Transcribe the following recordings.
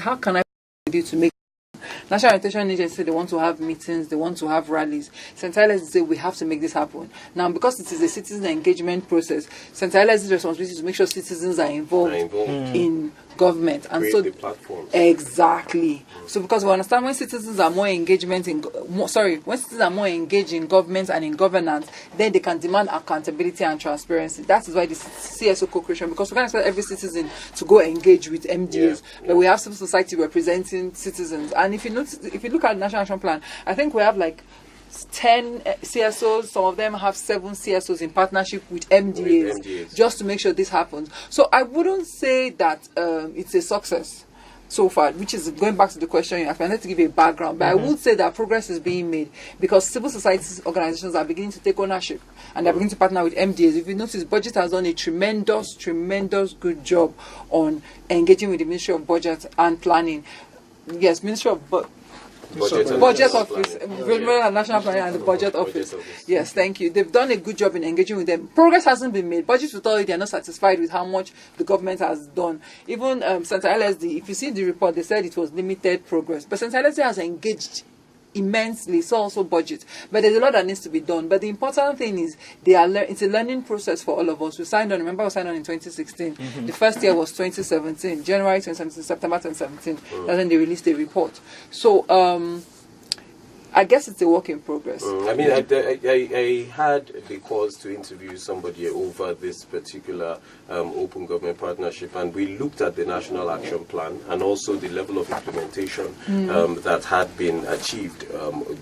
how can I do to make National Orientation Agency, they want to have meetings, they want to have rallies. Central LSD say we have to make this happen. Now, because it is a citizen engagement process, Central LSD's responsibility is to make sure citizens are involved in government. And create so the platforms. Exactly. So because we understand when citizens are more engagement when citizens are more engaged in government and in governance, then they can demand accountability and transparency. That is why this CSO co-creation, because we can't expect every citizen to go engage with MDAs, but we have civil society representing citizens. And if you look at the National Action Plan, I think we have like 10 CSOs, some of them have 7 CSOs in partnership with MDAs, just to make sure this happens. So I wouldn't say that it's a success so far, which is going back to the question you asked. I need to give you a background, but I would say that progress is being made because civil society organizations are beginning to take ownership and they're beginning to partner with MDAs. If you notice, Budget has done a tremendous good job on engaging with the Ministry of Budget and Planning. Yes, Ministry of Budget Office, and National Planning and the Budget Office. Yes, thank you. They've done a good job in engaging with them. Progress hasn't been made. Budget will tell you they are not satisfied with how much the government has done. Even Central LSD, if you see the report, they said it was limited progress. But Central LSD has engaged immensely, so also budget. But there's a lot that needs to be done. But the important thing is it's a learning process for all of us. We signed on in 2016. The first year was 2017, January 2017, September 2017. That's when they released the report. So I guess it's a work in progress. I mean, I had the cause to interview somebody over this particular open government partnership, and we looked at the National Action Plan and also the level of implementation that had been achieved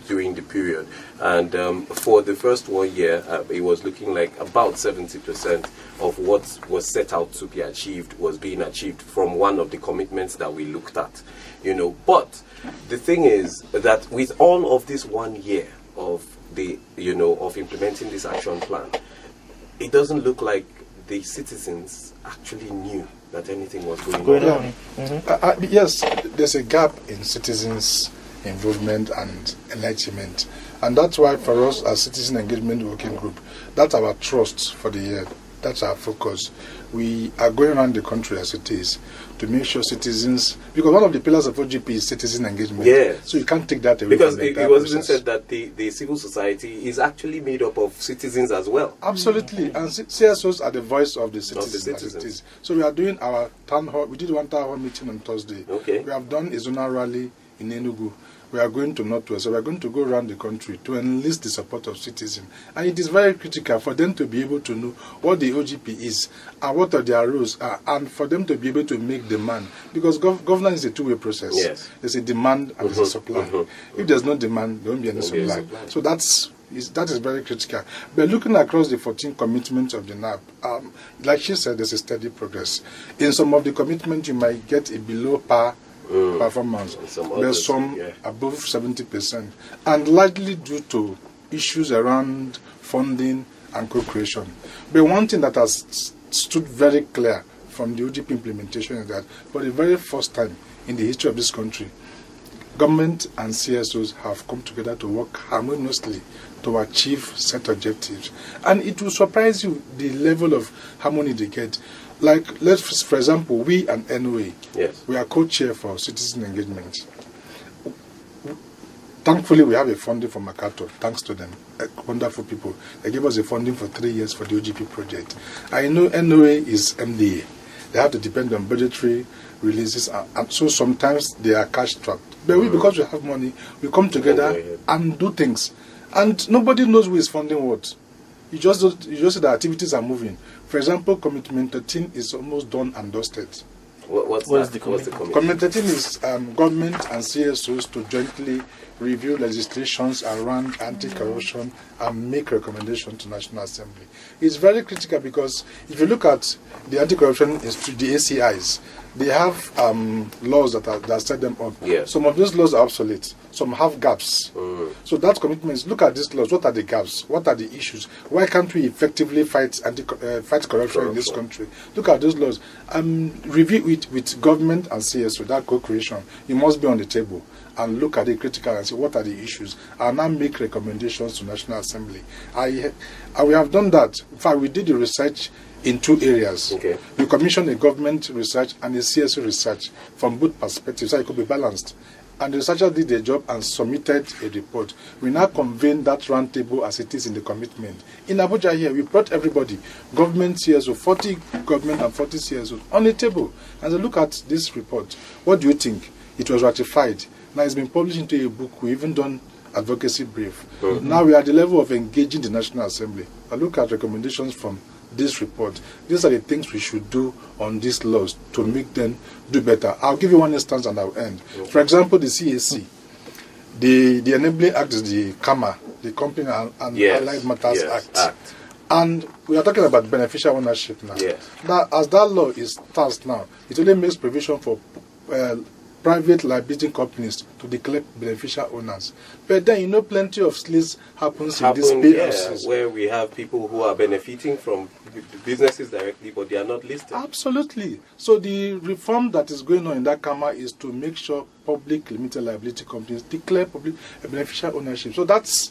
during the period. And for the first 1 year, it was looking like about 70% of what was set out to be achieved was being achieved from one of the commitments that we looked at. But the thing is that with all of this 1 year of of implementing this action plan, it doesn't look like the citizens actually knew that anything was going on. Yes, there's a gap in citizens' involvement and enlightenment, and that's why for us as Citizen Engagement Working Group, that's our trust for the year. That's our focus. We are going around the country as it is to make sure citizens, because one of the pillars of OGP is citizen engagement. Yes. So you can't take that away. Because it was even said that the civil society is actually made up of citizens as well. Absolutely. And CSOs are the voice of the citizens. So we are doing our town hall. We did one town hall meeting on Thursday. Okay. We have done a zonal rally in Enugu. We are going to Northwest, so we are going to go around the country to enlist the support of citizens. And it is very critical for them to be able to know what the OGP is and what are their rules, and for them to be able to make demand. Because governance is a two-way process. Yes. There's a demand and there's a supply. If there's no demand, there won't be any supply. So that is very critical. But looking across the 14 commitments of the NAP, like she said, there's a steady progress. In some of the commitments, you might get a below par performance. There's some above 70%, and largely due to issues around funding and co-creation. But one thing that has stood very clear from the OGP implementation is that for the very first time in the history of this country, government and CSOs have come together to work harmoniously to achieve set objectives. And it will surprise you the level of harmony they get. Like, for example, we and NOA, we are co-chair for citizen engagement. Thankfully, we have a funding from Makato, thanks to them, wonderful people. They gave us a funding for 3 years for the OGP project. I know NOA is MDA. They have to depend on budgetary releases, and so sometimes they are cash trapped. But we, because we have money, we come together and do things. And nobody knows who is funding what. You just see the activities are moving. For example, Commitment 13 is almost done and dusted. What's the commitment? Commitment 13 is government and CSOs to jointly review legislations around anti-corruption and make recommendations to National Assembly. It's very critical because if you look at the anti-corruption institute, the ACIs, they have laws that set them up. Yes. Some of those laws are obsolete. Some have gaps. So that commitment is look at these laws. What are the gaps? What are the issues? Why can't we effectively fight corruption in this country? Look at those laws. Review it with government and CSO. That co-creation, it must be on the table. And look at it critically and see what are the issues. And now make recommendations to National Assembly. We have done that. In fact, we did the research in 2 areas. Okay. We commissioned a government research and a CSO research from both perspectives, so it could be balanced. And the researcher did their job and submitted a report. We now convene that roundtable as it is in the commitment. In Abuja here, we brought everybody, government CSO, 40 government and 40 CSOs on the table. And look at this report. What do you think? It was ratified. Now it's been published into a book. We even done advocacy brief. Now we are at the level of engaging the National Assembly. I look at recommendations from this report. These are the things we should do on these laws to make them do better. I'll give you one instance and I'll end. For example, the CAC, the Enabling Act is the CAMA, the Company and Allied Matters Act. And we are talking about beneficial ownership now. Now, as that law is passed now, it only makes provision for private liability companies to declare beneficial owners. But then, plenty of slips happens in these PLCs. Where we have people who are benefiting from businesses directly, but they are not listed. Absolutely. So the reform that is going on in that CAMA is to make sure public limited liability companies declare public beneficial ownership. So that's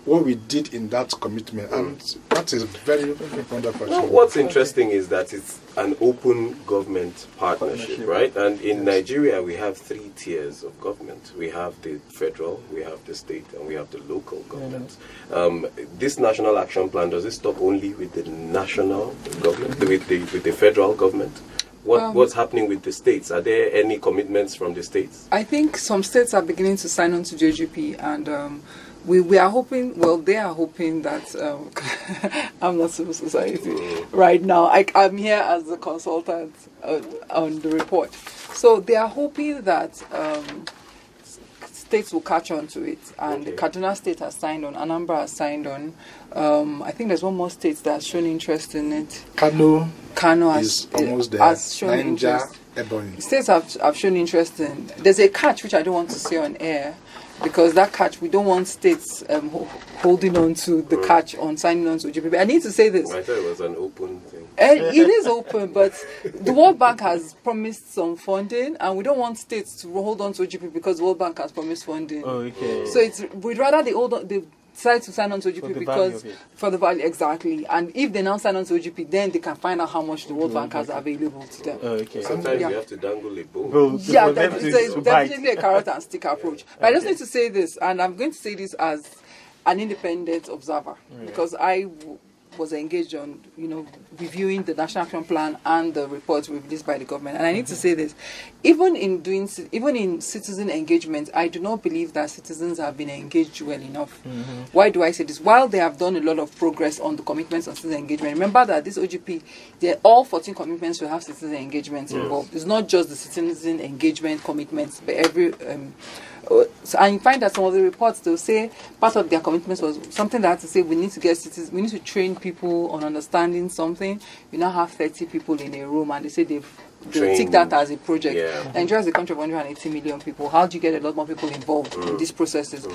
what we did in that commitment, and that is very, very wonderful. Well, what's interesting is that it's an open government partnership, right? And in Nigeria, we have 3 tiers of government. We have the federal, we have the state, and we have the local government. This National Action Plan, does it stop only with the national government, with the federal government? What's happening with the states? Are there any commitments from the states? I think some states are beginning to sign on to the OGP, and we are hoping, they are hoping that, I'm not civil society right now. I'm here as a consultant on the report. So they are hoping that states will catch on to it. And Kaduna State has signed on, Anambra has signed on. I think there's one more state that has shown interest in it. Kano has almost there. Has shown interest. Ebonyi. States have shown interest in. There's a catch which I don't want to say on air, because that catch, we don't want states holding on to the catch on signing on to OGP. I need to say this. I thought it was an open thing. It is open, but the World Bank has promised some funding, and we don't want states to hold on to OGP because the World Bank has promised funding. So we'd rather they decide to sign on to OGP because for the value, exactly. And if they now sign on to OGP, then they can find out how much the World Bank has available to them. Sometimes you have to dangle a bull. It's definitely a carrot and stick approach. But I just need to say this, and I'm going to say this as an independent observer, because I was engaged on, reviewing the National Action Plan and the reports released by the government. And I need to say this, even in citizen engagement, I do not believe that citizens have been engaged well enough. Why do I say this? While they have done a lot of progress on the commitments on citizen engagement, remember that this OGP, all 14 commitments will have citizen engagement involved. It's not just the citizen engagement commitments, but every so I find that some of the reports, they'll say part of their commitments was something that had to say we need to train people on understanding something. We now have 30 people in a room, and they say they'll take that as a project. Nigeria is a country of 180 million people. How do you get a lot more people involved in these processes?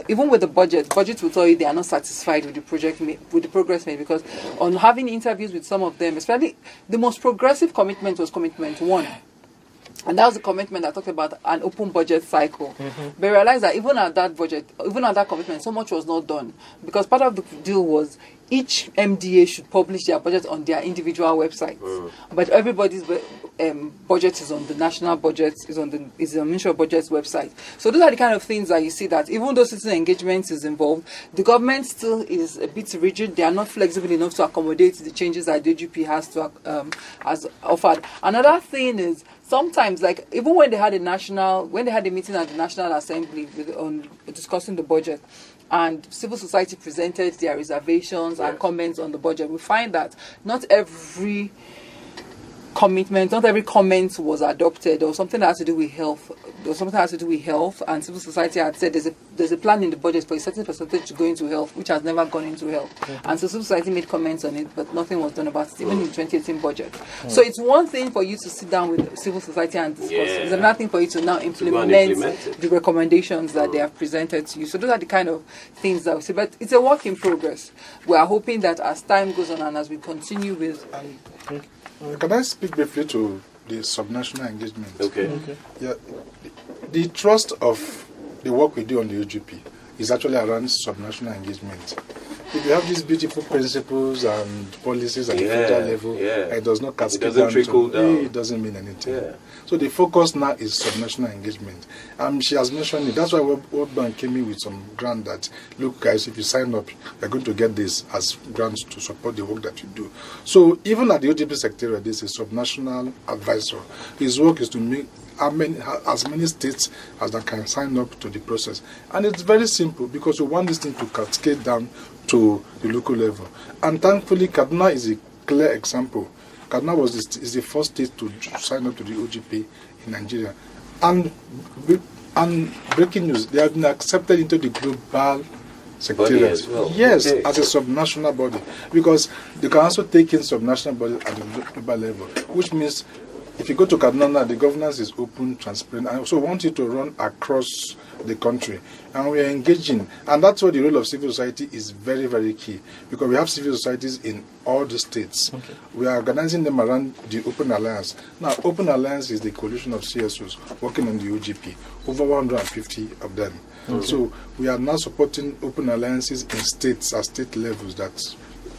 Even with the budget will tell you they are not satisfied with the progress made, because on having interviews with some of them, especially the most progressive commitment was commitment 1. And that was the commitment that talked about an open budget cycle. But realize that even at that commitment, so much was not done. Because part of the deal was each MDA should publish their budget on their individual websites. But everybody's budget is on the national budget, is on the Ministry of Budget's website. So those are the kind of things that you see that even though citizen engagement is involved, the government still is a bit rigid. They are not flexible enough to accommodate the changes that the DGP has offered. Another thing is, sometimes, like even when they had a meeting at the National Assembly on discussing the budget, and civil society presented their reservations and comments on the budget, we find that not every comment was adopted, or something that has to do with health. And civil society had said there's a plan in the budget for a certain percentage to go into health, which has never gone into health. And so civil society made comments on it, but nothing was done about it, even in the 2018 budget. So it's one thing for you to sit down with civil society and discuss. It's another thing for you to now implement the recommendations that they have presented to you. So those are the kind of things that we see. But it's a work in progress. We are hoping that as time goes on and as we continue with... Can I speak briefly to the subnational engagement? Yeah, the thrust of the work we do on the OGP is actually around subnational engagement. if you have these beautiful principles and policies at the federal level, it does not cascade down. It doesn't trickle down. It doesn't mean anything. So the focus now is subnational engagement. She has mentioned it. That's why World Bank came in with some grant that, look guys, if you sign up, you're going to get this as grants to support the work that you do. So even at the OGP Secretariat, this is a subnational advisor. His work is to make as many states as that can sign up to the process. And it's very simple because we want this thing to cascade down to the local level. And thankfully, Kaduna is a clear example. Kaduna is the first state to sign up to the OGP in Nigeria. And breaking news, they have been accepted into the global secretariat as well. Yes, as a subnational body. Because they can also take in subnational bodies at the global level, which means if you go to Kaduna, the governance is open, transparent, and also want it to run across the country. And we are engaging. And that's why the role of civil society is very, very key. Because we have civil societies in all the states. Okay. We are organizing them around the Open Alliance. Now, Open Alliance is the coalition of CSOs working on the OGP. Over 150 of them. Okay. So we are now supporting Open Alliances in states at state levels that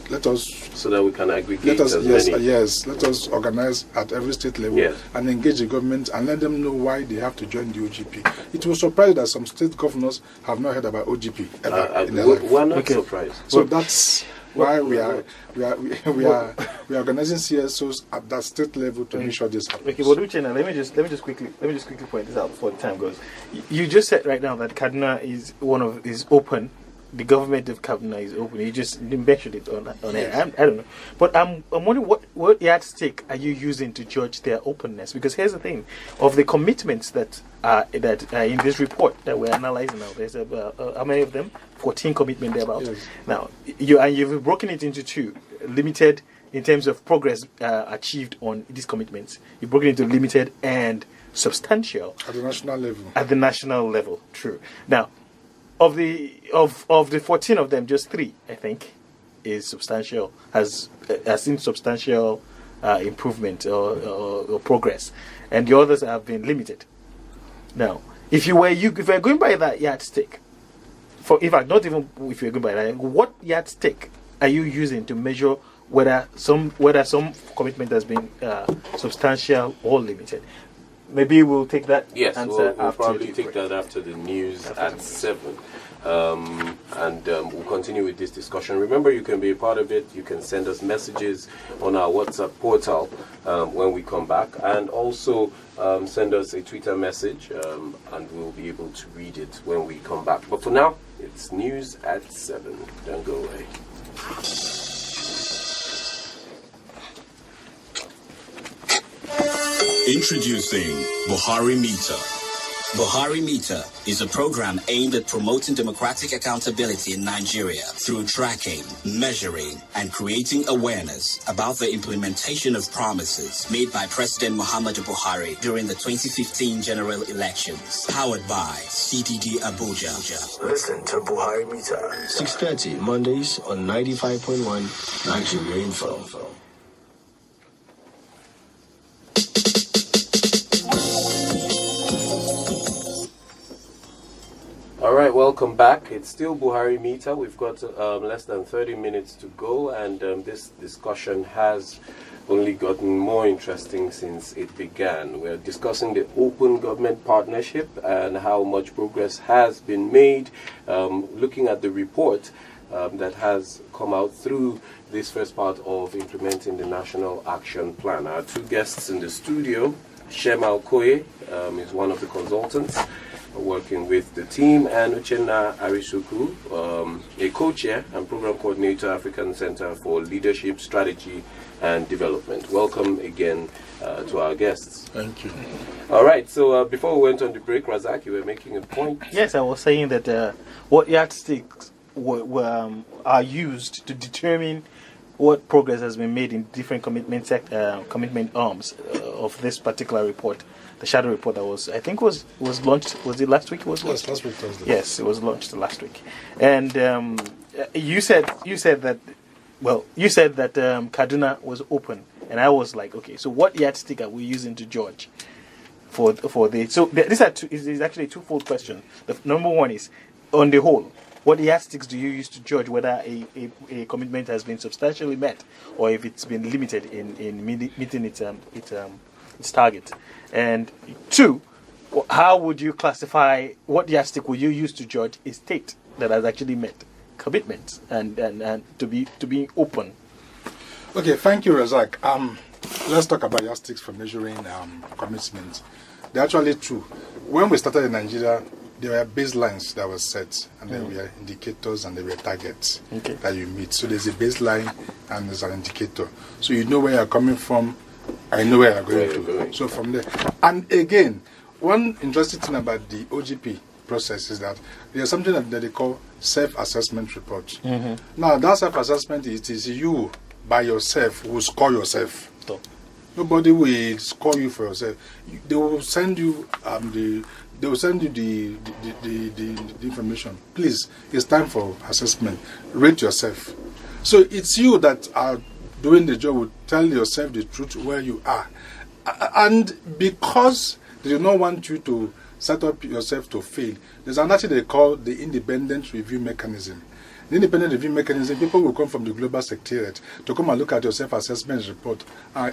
let us, so that we can aggregate many. Let us organize at every state level and engage the government and let them know why they have to join the OGP. It will surprise that some state governors have not heard about OGP ever in their life. We're not surprised. So that's why we are organizing CSOs at that state level to make sure this happens. Okay, but let me just quickly point this out before the time goes. You just said right now that Kaduna is open. The government of Kaduna is open. You just mentioned it on air. I don't know, but I'm wondering what yardstick are you using to judge their openness? Because here's the thing: of the commitments that are in this report that we're analyzing now, there's about how many of them? 14 commitments thereabout. Yes. Now you've broken it into two: limited in terms of progress achieved on these commitments. You've broken it into limited and substantial at the national level. At the national level, true. Now, of the 14 of them, just 3, I think, is substantial, has seen substantial improvement or progress, and the others have been limited. Now, if you're going by that yardstick, in fact, not even if you're going by that, what yardstick are you using to measure whether some commitment has been substantial or limited? Maybe we'll take that answer we'll probably take that after the news at 7. And we'll continue with this discussion. Remember, you can be a part of it. You can send us messages on our WhatsApp portal when we come back. And also send us a Twitter message and we'll be able to read it when we come back. But for now, it's news at 7. Don't go away. Introducing Buharimeter. Buharimeter is a program aimed at promoting democratic accountability in Nigeria through tracking, measuring, and creating awareness about the implementation of promises made by President Muhammadu Buhari during the 2015 general elections. Powered by CDD Abuja. Listen to Buharimeter. 6:30 Mondays on 95.1 Nigeria Info. All right, welcome back. It's still Buharimeter. We've got less than 30 minutes to go, and this discussion has only gotten more interesting since it began. We're discussing the open government partnership and how much progress has been made, looking at the report that has come out through this first part of implementing the National Action Plan. Our two guests in the studio, Shema Okoye is one of the consultants working with the team, and Uchenna Arisuku, a co-chair and program coordinator, African Center for Leadership, Strategy and Development. Welcome again to our guests. Thank you. All right, so before we went on the break, Razak, you were making a point. Yes, I was saying that what yardsticks are used to determine what progress has been made in different commitment arms of this particular report. The shadow report that was launched. Was it last week? Yes, last week Thursday. Yes, it was launched last week. And you said that Kaduna was open, and I was like, okay, so what yardstick are we using to judge for the? So these are is actually a twofold question. The number one is, on the whole, what yardsticks do you use to judge whether a commitment has been substantially met or if it's been limited in meeting its target? And 2, how would you classify, what yardstick would you use to judge a state that has actually met commitments and to be open? Okay, thank you, Razak. Let's talk about yardsticks for measuring commitments. They're actually true. When we started in Nigeria, there were baselines that were set, and there were indicators and there were targets that you meet. So there's a baseline and there's an indicator. So you know where you're coming from, I know where you're going to. So from there. And again, one interesting thing about the OGP process is that there's something that they call self-assessment report. Now, that self-assessment, it is you by yourself who score yourself. Nobody will score you for yourself. They will send you the information. Please, it's time for assessment. Rate yourself. So it's you that are doing the job. Will tell yourself the truth where you are, and because they do not want you to set up yourself to fail, there's another thing they call the independent review mechanism. The independent review mechanism, people will come from the global secretariat to come and look at your self-assessment report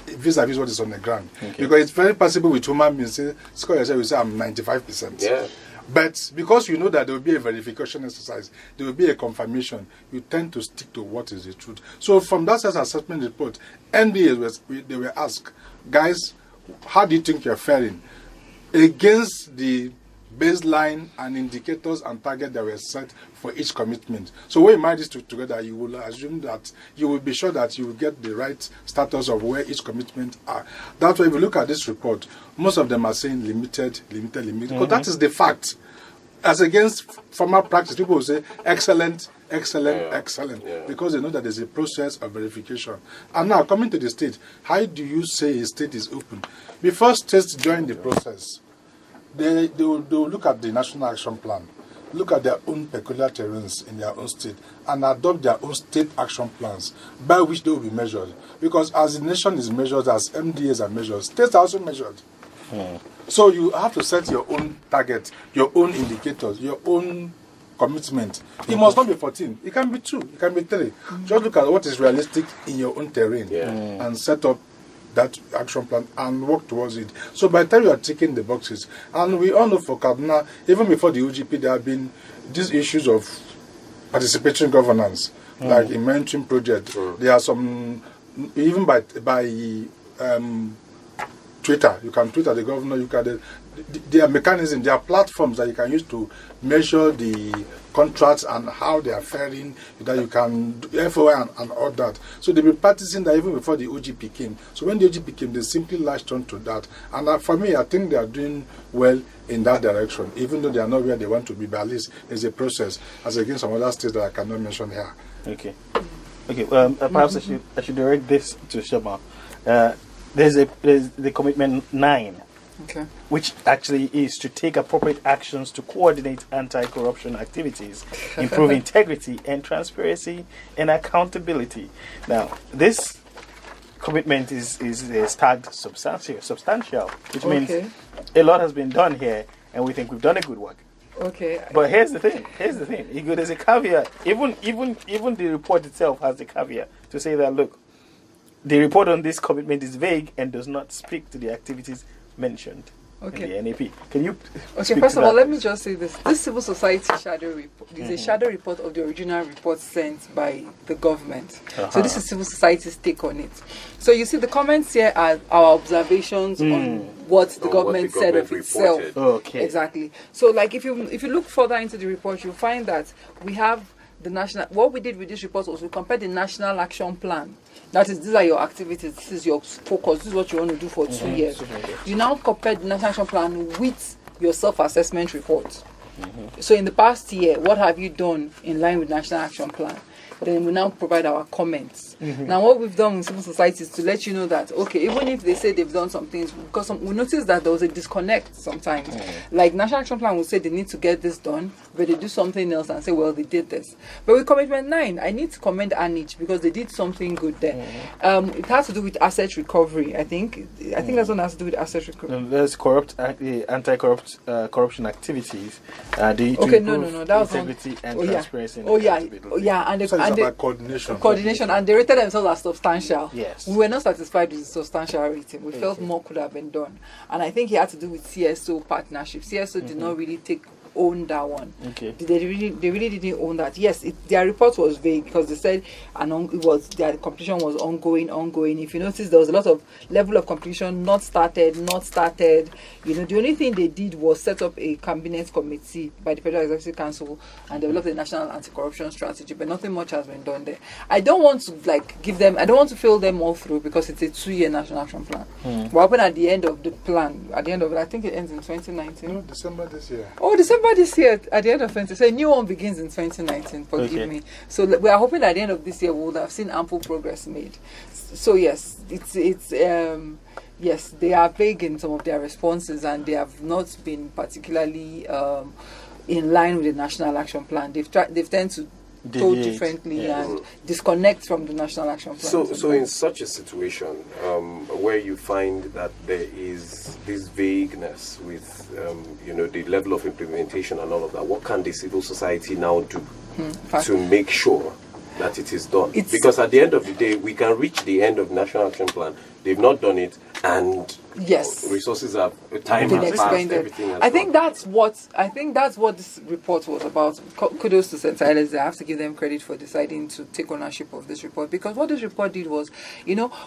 vis-a-vis what is on the ground. Because it's very possible with human beings, say, score yourself, you say, I'm 95%. Yeah. But because you know that there will be a verification exercise, there will be a confirmation, you tend to stick to what is the truth. So from that self-assessment report, NDAs, they were asked, guys, how do you think you're faring against the baseline and indicators and targets that were set for each commitment? So when you marry these two together, you will assume that you will be sure that you will get the right status of where each commitment are. That's why if you look at this report, most of them are saying limited. Because that is the fact. As against formal practice, people will say excellent, because they know that there's a process of verification. And now, coming to the state, how do you say a state is open? Before states join the process, they will look at the National Action Plan, look at their own peculiar terrains in their own state, and adopt their own state action plans by which they will be measured. Because as the nation is measured, as MDAs are measured, states are also measured. So you have to set your own target, your own indicators, your own commitment. It must not be 14. It can be 2. It can be 3. Just look at what is realistic in your own terrain and set up that action plan and work towards it. So by the time you are ticking the boxes, and we all know for Kaduna, even before the OGP, there have been these issues of participatory governance, like in mentoring project. There are some, even by Twitter, you can tweet at the governor, you can, there are mechanisms, there are platforms that you can use to measure the contracts and how they are faring, that you can do FOI and all that. So they've been practicing that even before the OGP came. So when the OGP came, they simply latched on to that. And for me, I think they are doing well in that direction, even though they are not where they want to be, but at least there's a process, as against some other states that I cannot mention here. Okay. Perhaps I should direct this to Shema. There's the commitment 9, which actually is to take appropriate actions to coordinate anti-corruption activities, improve integrity and transparency and accountability. Now, this commitment is tagged substantial, which means a lot has been done here, and we think we've done a good work. But here's the thing. There's a caveat. Even the report itself has the caveat to say that, look, the report on this commitment is vague and does not speak to the activities mentioned in the NAP. Can you first of all, let me just say this. This civil society shadow report is a shadow report of the original report sent by the government. So this is civil society's take on it. So you see the comments here are our observations on what the government said of itself. Exactly. So like if you look further into the report, you'll find that we have the national. What we did with this report was we compared the National Action Plan. That is, these are your activities, this is your focus, this is what you want to do for 2 years. You now compare the National Action Plan with your self-assessment report. So in the past year, what have you done in line with National Action Plan? then we now provide our comments. Now, what we've done in civil society is to let you know that, okay, even if they say they've done some things, because we noticed that there was a disconnect sometimes. Like National Action Plan will say they need to get this done, but they do something else and say, well, they did this. But with Commitment 9, I need to commend ANICH because they did something good there. It has to do with asset recovery, I think. I think that's what has to do with asset recovery. There's anti-corrupt corruption activities. That was integrity and transparency. And about coordination. And they rated themselves as substantial. Yes. We were not satisfied with the substantial rating. We felt more could have been done. And I think it had to do with CSO partnership. CSO did not really own that one. Okay. They really didn't own that. Yes, their report was vague because they said their completion was ongoing. If you notice, there was a lot of level of completion not started. The only thing they did was set up a cabinet committee by the Federal Executive Council and develop the national anti-corruption strategy, but nothing much has been done there. I don't want to fill them all through because it's a 2-year national action plan. What happened at the end of the plan? At the end of it, I think it ends in 2019. No, December this year. Oh, December this year, at the end of 2020. So a new one begins in 2019, forgive me. So we are hoping that at the end of this year we will have seen ample progress made. So yes, yes, they are vague in some of their responses and they have not been particularly in line with the National Action Plan. They've tended to go differently and disconnect from the National Action Plan. So in such a situation where you find that there is this vagueness with the level of implementation and all of that, what can the civil society now do to make sure that it is done? Because at the end of the day, we can reach the end of the National Action Plan. They've not done it, and resources have time has passed. Everything has I think that's what this report was about. Kudos to St. Silas. I have to give them credit for deciding to take ownership of this report, because what this report did was,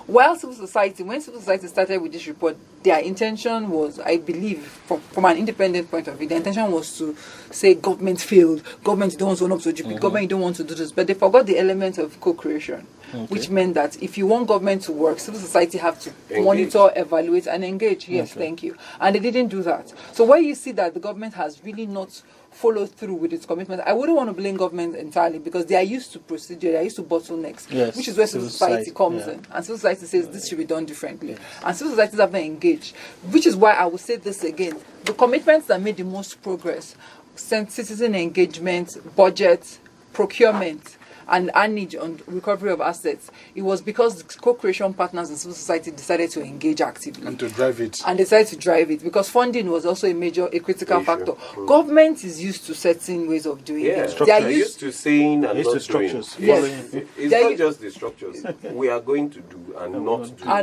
when civil society started with this report, their intention was, I believe, from an independent point of view, the intention was to say government failed, government don't want to own up to GP, government don't want to do this, but they forgot the element of co-creation. Which meant that if you want government to work, civil society have to monitor, evaluate, and engage. Yes, thank you. And they didn't do that. So where you see that the government has really not followed through with its commitment, I wouldn't want to blame government entirely, because they are used to procedure, they are used to bottlenecks, which is where civil society comes in. And civil society says this should be done differently. And civil societies haven't engaged, which is why I will say this again. The commitments that made the most progress, citizen engagement, budget, procurement, and ANICH on recovery of assets, it was because the co-creation partners in civil society decided to engage actively. And to drive it. And decided to drive it, because funding was also a critical factor. Government is used to certain ways of doing things. They are used to saying and not structures. Yes. It's not just the structures. We are going to do and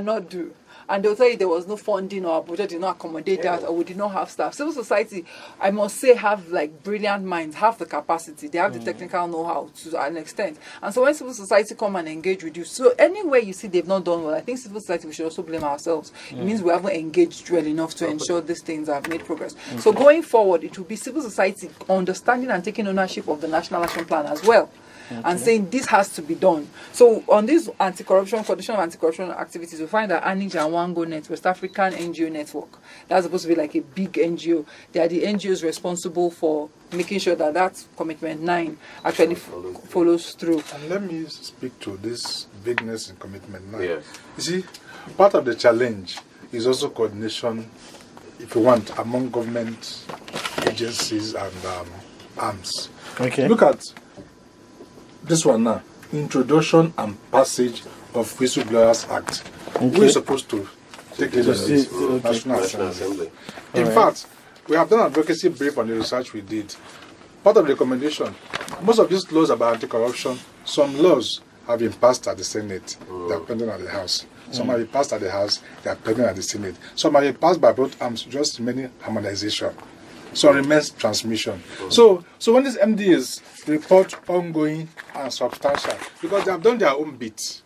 not do. And they'll tell you there was no funding, or our budget did not accommodate that, or we did not have staff. Civil society, I must say, have brilliant minds, have the capacity, they have the technical know-how to an extent. And so when civil society come and engage with you, so anywhere you see they've not done well, I think civil society, we should also blame ourselves. It means we haven't engaged well enough to ensure these things have made progress. So going forward, it will be civil society understanding and taking ownership of the National Action Plan as well. And saying this has to be done. So on this coalition of anti-corruption activities, we find that ANICH and WANGO West African NGO Network, that's supposed to be like a big NGO. They are the NGOs responsible for making sure that Commitment 9 actually follows through. And let me speak to this vagueness in Commitment 9. Yes. You see, part of the challenge is also coordination, if you want, among government agencies and arms. Okay. Look at this one now, Introduction and Passage of Whistleblowers Act. Who is supposed to take lead on this? National Assembly. In fact, we have done an advocacy brief on the research we did. Part of the recommendation, most of these laws about anti-corruption, some laws have been passed at the Senate, they are pending at the House. Some have been passed at the House, they are pending at the Senate. Some have been passed by both arms, just remaining harmonization. So remains transmission. So when these MDAs report ongoing and substantial, because they have done their own bit.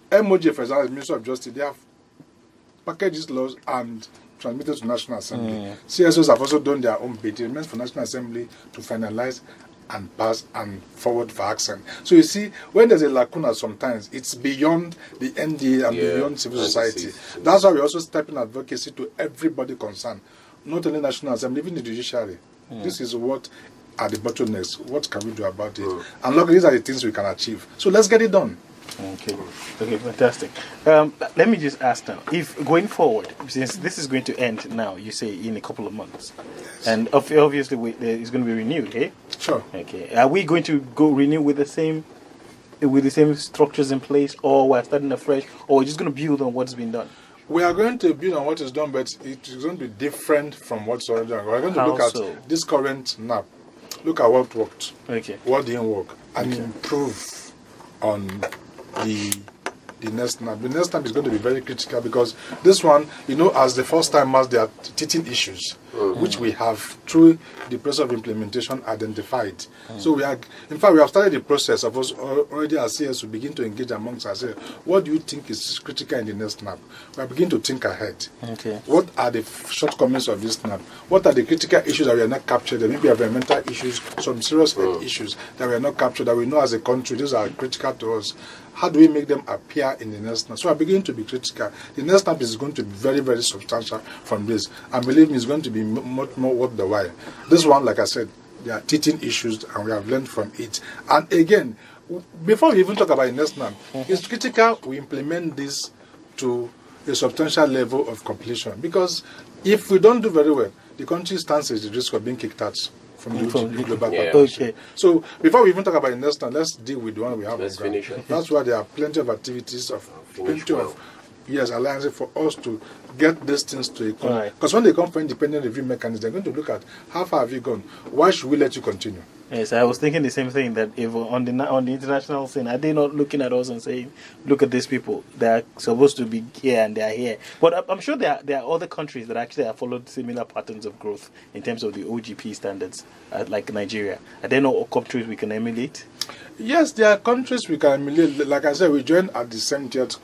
MOJ, for example, the Ministry of Justice, they have packaged these laws and transmitted to National Assembly. CSOs have also done their own bit. It remains for National Assembly to finalize and pass and forward for action. So you see, when there's a lacuna sometimes, it's beyond the NDA and beyond civil society. That's why we also step in advocacy to everybody concerned. Not only National Assembly, even the judiciary. This is what are the bottlenecks. What can we do about it? And look, these are the things we can achieve. So let's get it done. Okay, fantastic. Let me just ask now, if going forward, since this is going to end now, you say in a couple of months, and obviously it's going to be renewed, okay? Sure. Okay. Are we going to go renew with the same structures in place, or we're starting afresh, or we're just going to build on what's been done? We are going to build on what is done, but it is going to be different from what's already done. We're going to look at this current NAP, look at what worked, what didn't work, and improve on the next NAP. The next NAP is going to be very critical because this one, as the first timers, there are teething issues, which we have, through the process of implementation, identified. So we have started the process of us already as CS to begin to engage amongst ourselves. What do you think is critical in the next NAP? We are beginning to think ahead. Okay. What are the shortcomings of this NAP? What are the critical issues that we are not captured? Maybe environmental issues, some serious health issues that we are not captured, that we know as a country, these are critical to us. How do we make them appear in the next NAP? So we are beginning to be critical. The next NAP is going to be very, very substantial from this. And believe me, it's going to be much more worth the while. This one, like I said, there are teething issues and we have learned from it. And again, before we even talk about the next NAP, it's critical we implement this to a substantial level of completion. Because if we don't do very well, the country stands at the risk of being kicked out from the global partnership. Okay. So before we even talk about the next one, let's deal with the one we have. Let's finish it. That's why there are plenty of activities alliances for us to get these things to a point. Because when they come for independent review mechanism, they're going to look at how far have you gone? Why should we let you continue? Yes, I was thinking the same thing, that if on the international scene, are they not looking at us and saying, look at these people, they're supposed to be here and they're here. But I'm sure there are other countries that actually have followed similar patterns of growth in terms of the OGP standards, like Nigeria. Are there no countries we can emulate? Yes, there are countries we can emulate. Like I said, we joined at the 70th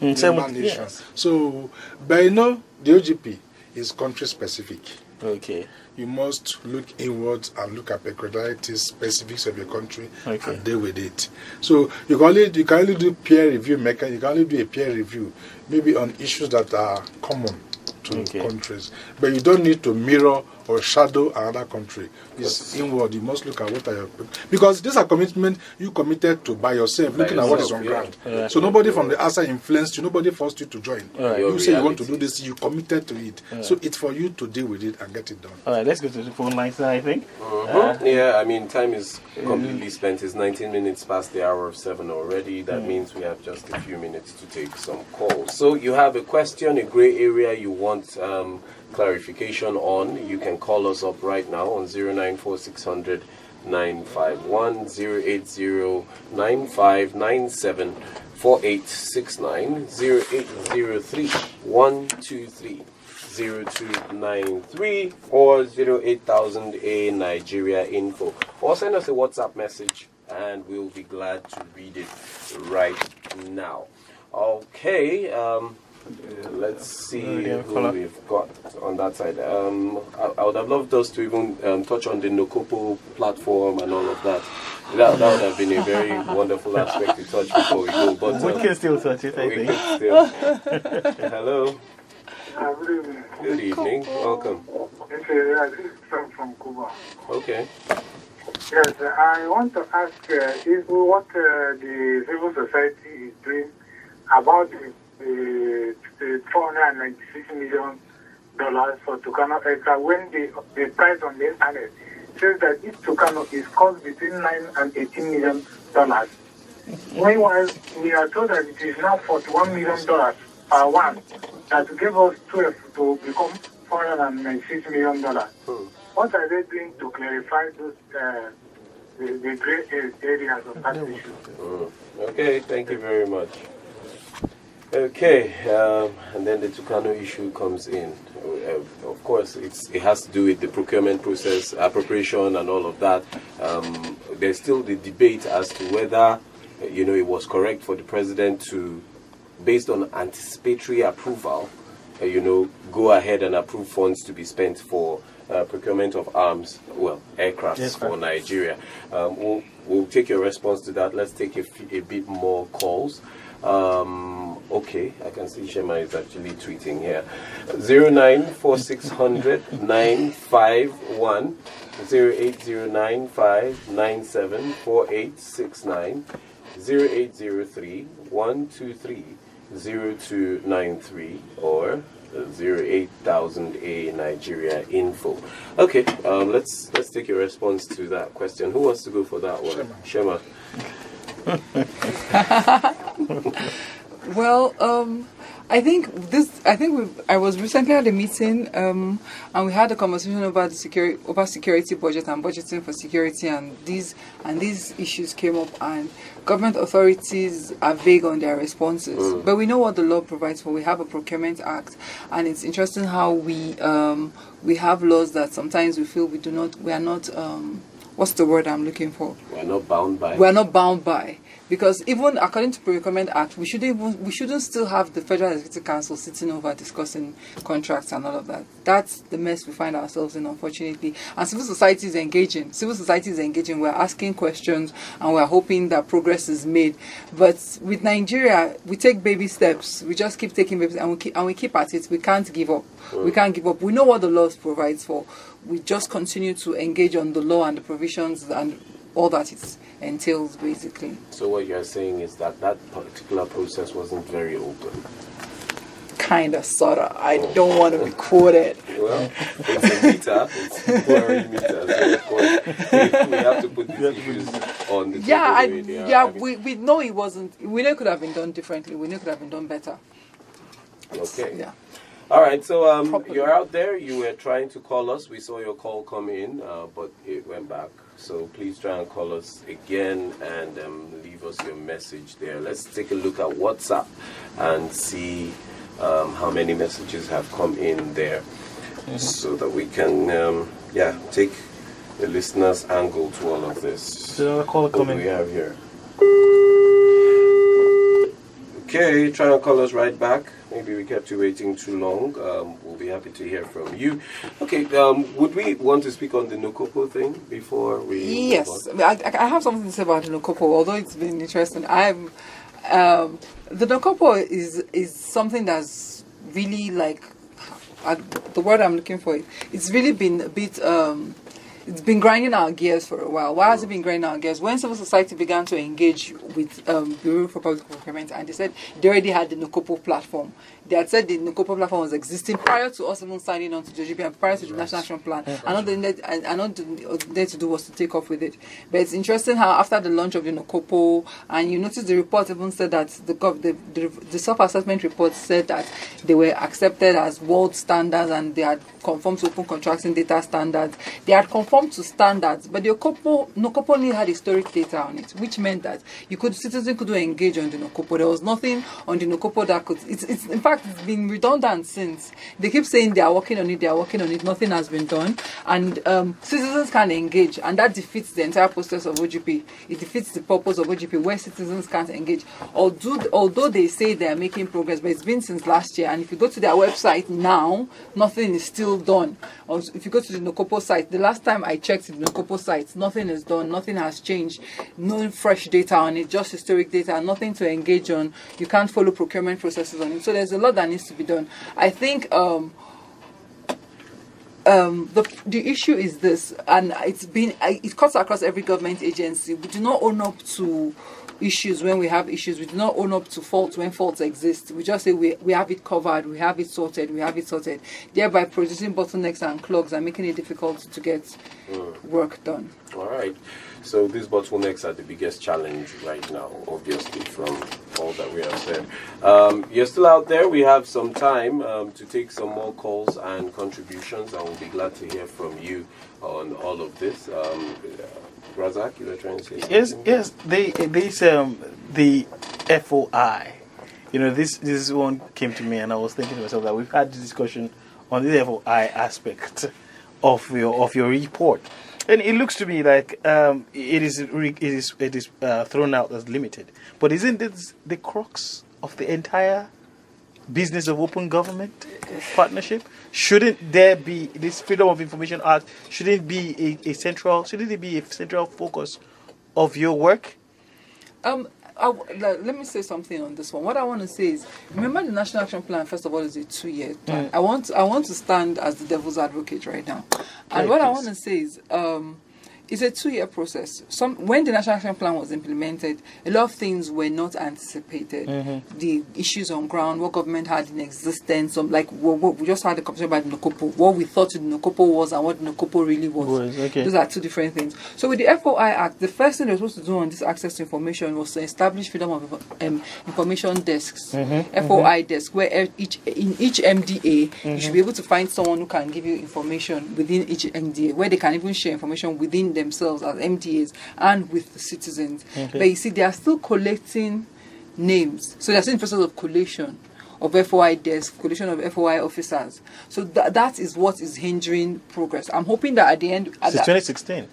nation. Yes. So, but the OGP is country specific. Okay. You must look inwards and look at peculiarities, specifics of your country, and deal with it. So you can only do peer review mechanism. You can only do a peer review, maybe on issues that are common to countries, but you don't need to mirror or shadow another country. It's inward. You must look at what are your, because these are commitments you committed to by yourself, looking at what is on ground. So nobody from the outside influenced you. Nobody forced you to join. You say you want to do this. You committed to it. So it's for you to deal with it and get it done. All right, let's go to the phone lines now, I think. Time is completely spent. It's 19 minutes past the hour of 7 already. That means we have just a few minutes to take some calls. So you have a question, a gray area you want clarification on, you can call us up right now on 094-600-951, 080-9597-4869, 0803-123-0293, or 08000A Nigeria info. Or send us a WhatsApp message and we'll be glad to read it right now. Okay, let's see who we've got on that side. I would have loved us to even touch on the Nokopo platform and all of that. That would have been a very wonderful aspect to touch before we go. But we can still touch it, I think. Hello. Good evening. Good evening. Welcome. This is from Cuba. Okay. Yes, I want to ask what the civil society is doing about the $496 million for Tucano Extra, when the price on the internet says that each Tucano is cost between $9 and $18 million. Meanwhile, we are told that it is now $41 million per one, that gave us 12 to become $496 million. What are they doing to clarify those the gray areas of that issue? Okay, thank you very much. Okay, and then the Tucano issue comes in. Of course, it has to do with the procurement process, appropriation, and all of that. There's still the debate as to whether, it was correct for the president to, based on anticipatory approval, go ahead and approve funds to be spent for procurement of arms, aircrafts for Nigeria. We'll take your response to that. Let's take a bit more calls. Okay, I can see Shema is actually tweeting here. 094-600-951, 0809-597-4869, 0803-123-0293, or 08000A Nigeria info. Okay, let's take your response to that question. Who wants to go for that one? Shema. Well, I was recently at a meeting, and we had a conversation about security budget and budgeting for security, and these issues came up, and government authorities are vague on their responses. But we know what the law provides for. We have a Procurement Act, and it's interesting how we have laws that sometimes we feel we are not. What's the word I'm looking for? We're not bound by. We're not bound by. Because even according to Procurement Act, we shouldn't still have the Federal Executive Council sitting over discussing contracts and all of that. That's the mess we find ourselves in, unfortunately. And civil society is engaging. We're asking questions, and we're hoping that progress is made. But with Nigeria, we take baby steps. We just keep taking baby steps, and we keep at it. We can't give up. We can't give up. We know what the law provides for. We just continue to engage on the law and the provisions and all that it entails, basically. So what you're saying is that particular process wasn't very open. Kinda, sorta. I don't want to be quoted. Well, it's a meter. It's Buharimeter. So of course, we have to put these issues on the table. We know it wasn't. We know it could have been done differently. We know it could have been done better. Okay. Yeah. All right, so you're out there. You were trying to call us. We saw your call come in, but it went back. So please try and call us again and leave us your message there. Let's take a look at WhatsApp and see how many messages have come in there, so that we can take the listener's angle to all of this. So call coming. What do we have here? Okay, try and call us right back. Maybe we kept you waiting too long. We'll be happy to hear from you. Okay, would we want to speak on the Nokopo thing before we... Yes, I have something to say about the Nokopo, although it's been interesting. The Nokopo is something that's really like... the word I'm looking for, it's really been a bit... it's been grinding our gears for a while. Why has it been grinding our gears? When civil society began to engage with Bureau for Public Procurement, and they said they already had the Nokopo platform. They had said the Nokopo platform was existing prior to us even signing on to the GP and prior to the National Action Plan. And all they needed to do was to take off with it. But it's interesting how after the launch of the Nokopo, and you notice the report even said that the self-assessment report said that they were accepted as world standards and they had conformed to open contracting data standards. They had conformed to standards, but the Nokopo only had historic data on it, which meant that citizens could engage on the Nokopo. There was nothing on the Nokopo that could. It's in fact it's been redundant since. They keep saying they are working on it. Nothing has been done, and citizens can engage, and that defeats the entire process of OGP. It defeats the purpose of OGP where citizens can't engage. Although they say they are making progress, but it's been since last year. And if you go to their website now, nothing is still done. Or if you go to the Nokopo site, the last time I checked the Nokopo site, nothing is done, nothing has changed, no fresh data on it, just historic data, nothing to engage on. You can't follow procurement processes on it. So there's a lot that needs to be done. I think the issue is this, and it cuts across every government agency. We do not own up to issues when we have issues. We do not own up to faults when faults exist. We just say we have it covered, we have it sorted, thereby producing bottlenecks and clogs and making it difficult to get work done. All right. So these bottlenecks are the biggest challenge right now, obviously, from all that we have said. You're still out there. We have some time to take some more calls and contributions, and we'll be glad to hear from you on all of this. Razak, you were trying to say something? Yes. The FOI. This one came to me, and I was thinking to myself that we've had this discussion on the FOI aspect of your report, and it looks to me like it is thrown out as limited. But isn't this the crux of the entire business of open government partnership? Shouldn't there be this Freedom of Information Act? Shouldn't it be a central focus of your work? let me say something on this one. What I want to say is, remember the National Action Plan, first of all, is a 2-year plan. I want to stand as the devil's advocate right now. And what I want to say is, it's a 2-year process. When the National Action Plan was implemented, a lot of things were not anticipated. The issues on ground, what government had in existence, like we just had a conversation about Nokopo, what we thought the Nokopo was and what Nokopo really was. Those are two different things. So with the FOI Act, the first thing they were supposed to do on this access to information was to establish freedom of information desks, FOI desks, where in each MDA you should be able to find someone who can give you information within each MDA, where they can even share information within themselves as MDAs and with the citizens. But you see, they are still collecting names. So they are still in the process of collation of FOI desks, collation of FOI officers. So that is what is hindering progress. I'm hoping that at the end... Since 2016?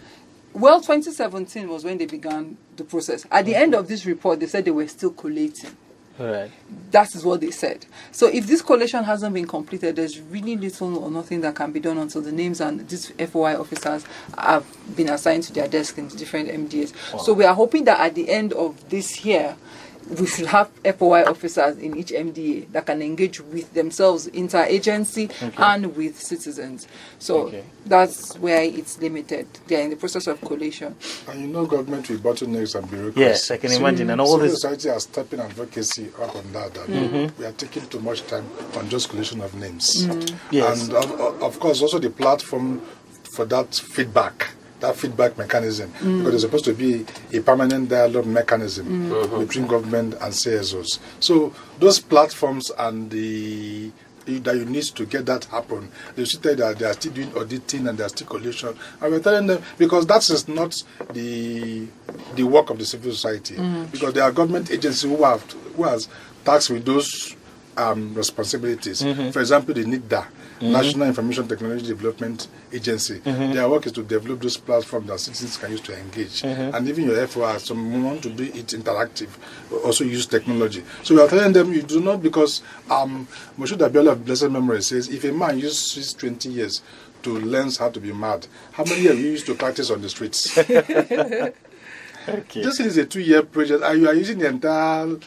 Well, 2017 was when they began the process. At the end of this report, they said they were still collating. Right. That is what they said. So if this collation hasn't been completed, there's really little or nothing that can be done until the names and these FOI officers have been assigned to their desk in the different MDAs. Wow. So we are hoping that at the end of this year, we should have FOI officers in each MDA that can engage with themselves, interagency, and with citizens. So that's where it's limited. They're in the process of collation. And government with bottlenecks and bureaucracy. Yes, I can imagine. And all this society are stepping advocacy up on that. We are taking too much time on just collation of names. Yes. And of course, also the platform for that feedback mechanism, because there's supposed to be a permanent dialogue mechanism between government and CSOs. So those platforms and that you need to get that happen. They should tell you that they are still doing auditing and they are still collation. And we're telling them, because that is not the work of the civil society, because there are government agencies who has tasked with those responsibilities. For example, the NIDA, National Information Technology Development Agency. Their work is to develop those platforms that citizens can use to engage. And even your FOI, some want to do it interactive, also use technology. So we are telling them, you do not, because Moshood Abiola of blessed memory says, if a man uses 20 years to learn how to be mad, how many years you used to practice on the streets? This is a 2-year project, and you are using the entire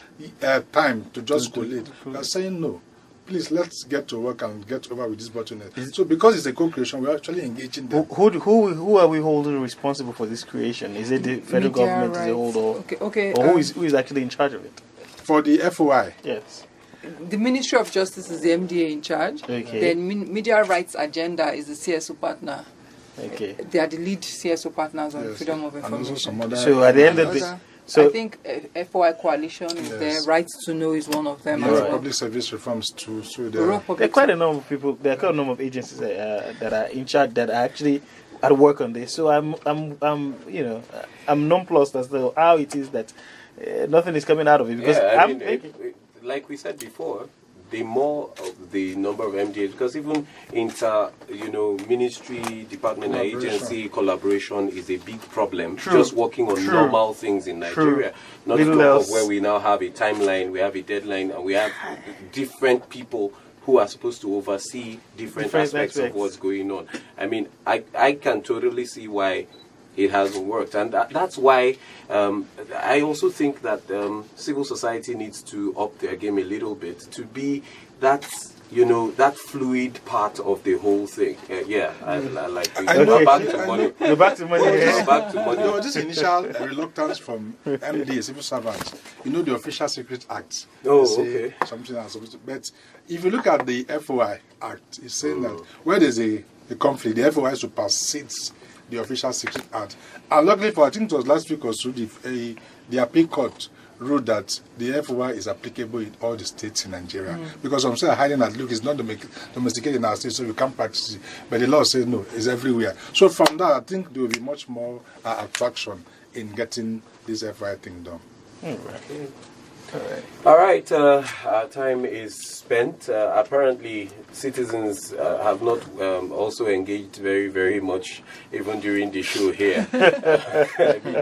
time to just collate. You are saying no. Please, let's get to work and get over with this bottleneck. So because it's a co-creation, we're actually engaging them. Who are we holding responsible for this creation? Is it the federal government as a whole, or who is actually in charge of it? For the FOI? Yes. The Ministry of Justice is the MDA in charge. Then Media Rights Agenda is the CSO partner. They are the lead CSO partners on freedom of information. So at the end of the... I think FOI Coalition is there. Rights to Know is one of them. Public service reforms too. So there are quite a number of people. There are quite a number of agencies that are in charge, that are actually at work on this. So I'm nonplussed as to how it is that nothing is coming out of it. Because like we said before, the more of the number of MDAs, because even ministry, department, and agency collaboration is a big problem. Just working on normal things in Nigeria. Not to talk of where we now have a timeline, we have a deadline, and we have different people who are supposed to oversee different aspects of what's going on. I mean, I can totally see why it hasn't worked, and that's why I also think that civil society needs to up their game a little bit to be that fluid part of the whole thing. Back to money. Back to money. Back to money. There was this initial reluctance from MD, civil servants. The Official Secret Act. Something else. But if you look at the FOI Act, it's saying that where there's a conflict, the FOI supersedes the Official Secret Act. And luckily I think it was last week or so, the appeal court ruled that the FOI is applicable in all the states in Nigeria. Because some say hiding that, look, it's not domesticated in our state, so we can't practice it. But the law says no, it's everywhere. So from that, I think there will be much more attraction in getting this FOI thing done. All right. Our time is spent. Apparently, citizens have not also engaged very, very much, even during the show here.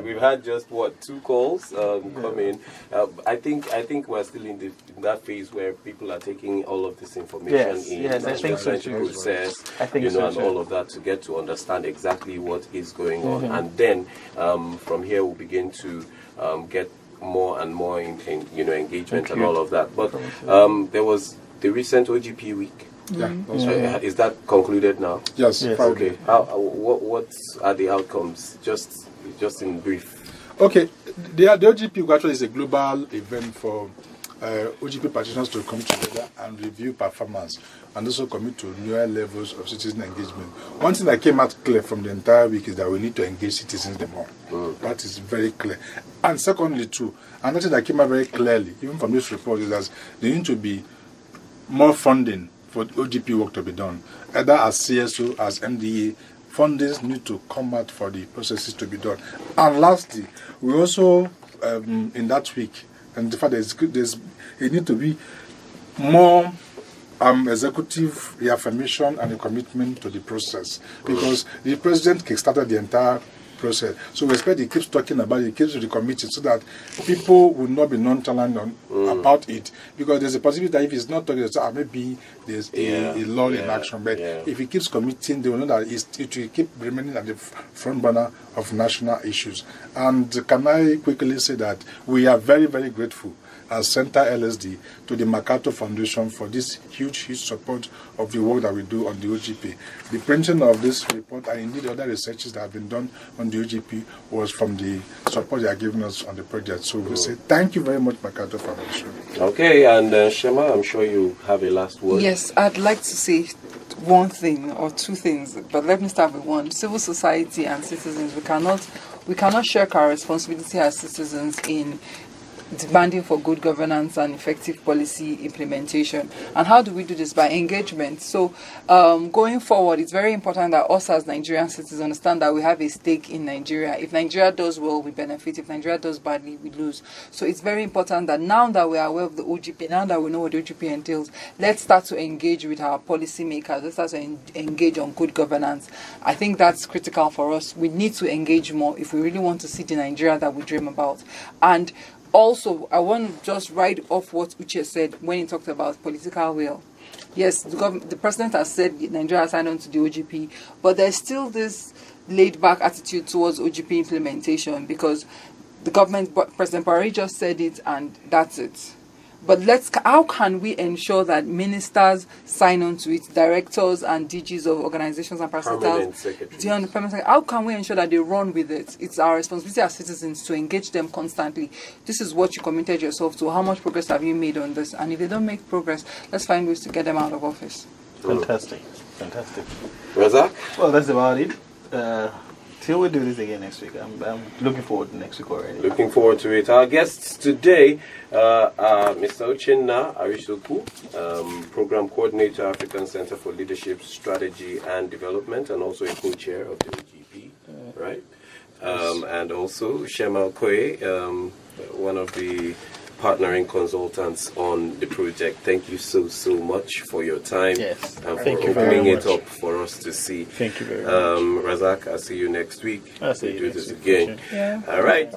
We've had just 2 calls come in. I think we're still in that phase where people are taking all of this information I think so too. Process, and all of that to get to understand exactly what is going on, and then from here we'll begin to get more and more in engagement and all of that. But there was the recent OGP week. Yeah, that's right. Is that concluded now? Yes. Okay. What are the outcomes? Just in brief. Okay, the OGP actually is a global event for OGP practitioners to come together and review performance and also commit to newer levels of citizen engagement. One thing that came out clear from the entire week is that we need to engage citizens more. That is very clear. And secondly, too, another thing that came out very clearly, even from this report, is that there need to be more funding for OGP work to be done, either as CSO, as MDA. Fundings need to come out for the processes to be done. And lastly, we also, in that week, and the fact that it need to be more executive reaffirmation and a commitment to the process, because the president kickstarted the entire process. So we expect he keeps talking about it, he keeps recommitting, so that people will not be nonchalant about it. Because there's a possibility that if he's not talking, maybe there's a law in action. But if he keeps committing, they will know that it will keep remaining at the front burner of national issues. And can I quickly say that we are very, very grateful as Center LSD to the MacArthur Foundation for this huge support of the work that we do on the OGP. The printing of this report and indeed other researches that have been done on the OGP was from the support they are giving us on the project. So we say thank you very much, MacArthur Foundation. Okay, and Shema, I'm sure you have a last word. Yes, I'd like to say one thing or two things, but let me start with one. Civil society and citizens, we cannot shirk our responsibility as citizens in demanding for good governance and effective policy implementation. And how do we do this? By engagement. So going forward, it's very important that us as Nigerian citizens understand that we have a stake in Nigeria. If Nigeria does well, we benefit. If Nigeria does badly, we lose. So it's very important that now that we are aware of the OGP, now that we know what the OGP entails, let's start to engage with our policymakers. Let's start to engage on good governance. I think that's critical for us. We need to engage more if we really want to see the Nigeria that we dream about. And also, I want to just write off what Uche said when he talked about political will. Yes, the president has said Nigeria has signed on to the OGP, but there's still this laid-back attitude towards OGP implementation because the government, President Buhari just said it and that's it. But how can we ensure that ministers sign on to it, directors and DGs of organizations and parastatals? How can we ensure that they run with it? It's our responsibility as citizens to engage them constantly. This is what you committed yourself to. How much progress have you made on this? And if they don't make progress, let's find ways to get them out of office. Fantastic. Razak? Well, that's about it. Till we do this again next week. I'm looking forward to next week already. Looking forward to it. Our guests today are Mr. Uchenna Arishoku, Program Coordinator, African Center for Leadership, Strategy and Development, and also a co-chair of the OGP, right? And also Shema Okoye, one of the partnering consultants on the project. Thank you so much for your time. Yes. And for opening it up for us to see. Thank you very much. Razak, I'll see you next week. I'll see you do next this week. again. Yeah. All right.